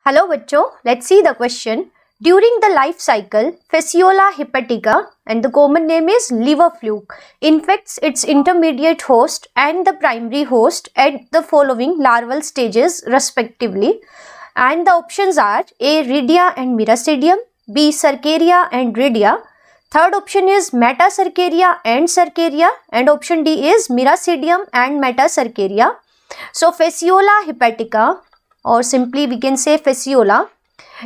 Hello bachcho, let's see the question. During the life cycle, Fasciola hepatica, and the common name is liver fluke, infects its intermediate host and the primary host at the following larval stages respectively. And the options are A. Rhidia and Miracidium, B. Cercaria and Rhidia. Third option is Metacercaria and Cercaria, and option D is Miracidium and Metacercaria. So Fasciola hepatica, or simply we can say Fasciola,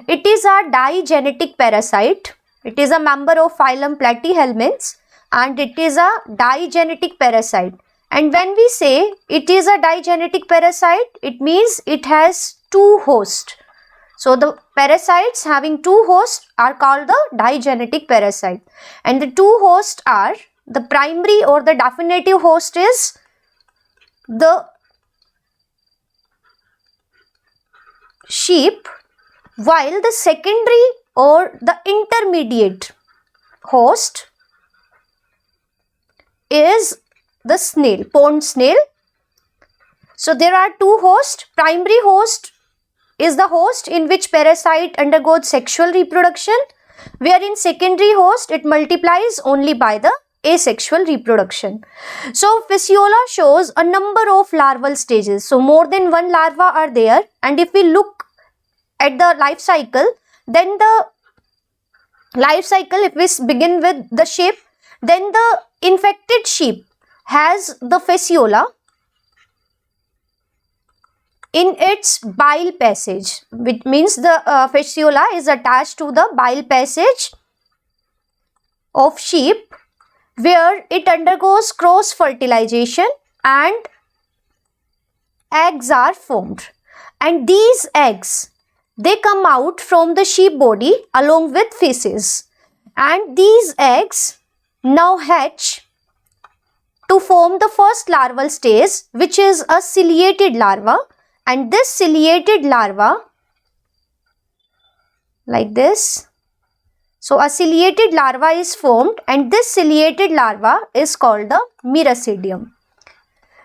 it is a digenetic parasite. It is a member of phylum Platyhelminths and it is a digenetic parasite. And when we say it is a digenetic parasite, it means it has two hosts. So the parasites having two hosts are called the digenetic parasite. And the two hosts are, the primary or the definitive host is the sheep, while the secondary or the intermediate host is the snail, pond snail. So there are two hosts. Primary host is the host in which parasite undergoes sexual reproduction, wherein secondary host it multiplies only by the asexual reproduction. So Fasciola shows a number of larval stages. So more than one larva are there, and if we look at the life cycle, then the life cycle, if we begin with the sheep, then the infected sheep has the Fasciola in its bile passage, which means the Fasciola is attached to the bile passage of sheep, where it undergoes cross fertilization and eggs are formed. And these eggs, they come out from the sheep body along with feces, and these eggs now hatch to form the first larval stage, which is a ciliated larva. And this ciliated larva, like this, so a ciliated larva is formed, and this ciliated larva is called the Miracidium.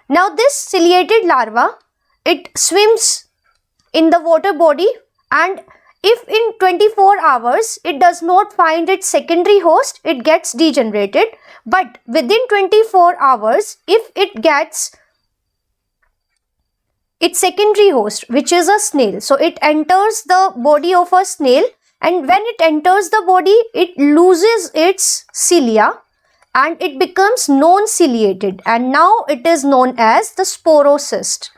Now this ciliated larva, it swims in the water body, and if in 24 hours it does not find its secondary host, it gets degenerated. But within 24 hours, if it gets its secondary host, which is a snail, so it enters the body of a snail, and when it enters the body, it loses its cilia and it becomes non-ciliated, and now it is known as the sporocyst.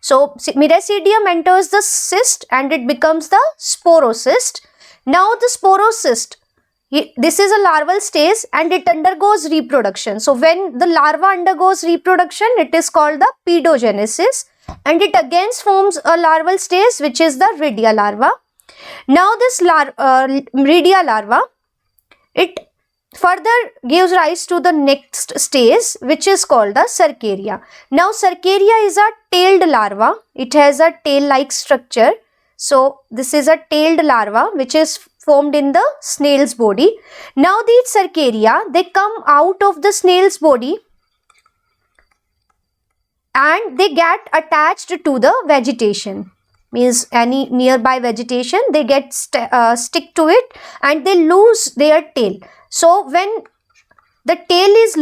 So Miracidium enters the cyst and it becomes the sporocyst. Now the sporocyst, this is a larval stage and it undergoes reproduction. So when the larva undergoes reproduction, it is called the pedogenesis, and it again forms a larval stage, which is the Rhidia larva. Now this Rhidia larva, it further gives rise to the next stage, which is called the Cercaria. Now Cercaria is a tailed larva. It has a tail-like structure. So this is a tailed larva which is formed in the snail's body. Now these Cercaria, they come out of the snail's body and they get attached to the vegetation, means any nearby vegetation, they get stick to it and they lose their tail. So when the tail is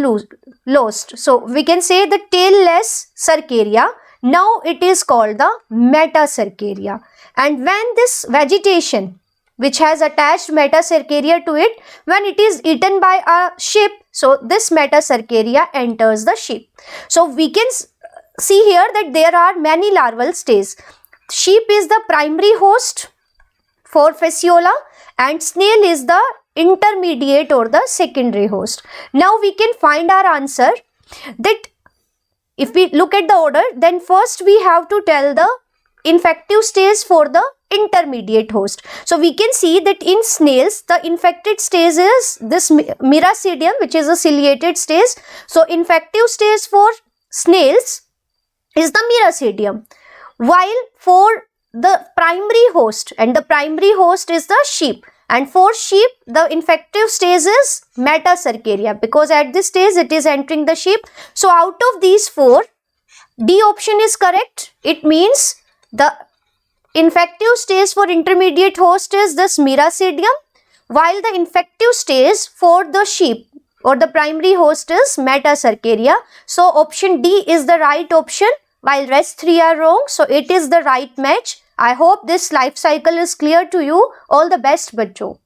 lost, so we can say the tailless Cercaria, now it is called the Metacercaria. And when this vegetation which has attached Metacercaria to it, when it is eaten by a sheep, so this Metacercaria enters the sheep. So we can see here that there are many larval stages. Sheep is the primary host for Fasciola and snail is the intermediate or the secondary host. Now we can find our answer, that if we look at the order, then first we have to tell the infective stage for the intermediate host. So we can see that in snails, the infected stage is this Miracidium, which is a ciliated stage. So infective stage for snails is the Miracidium, while for the primary host, and the primary host is the sheep, and for sheep the infective stage is Metacercaria, because at this stage it is entering the sheep. So out of these four, D option is correct. It means the Infective stage for intermediate host is this Miracidium, while the infective stage for the sheep or the primary host is Metacercaria. So option D is the right option, while rest 3 are wrong. So it is the right match. I hope this life cycle is clear to you. All the best, bachcho.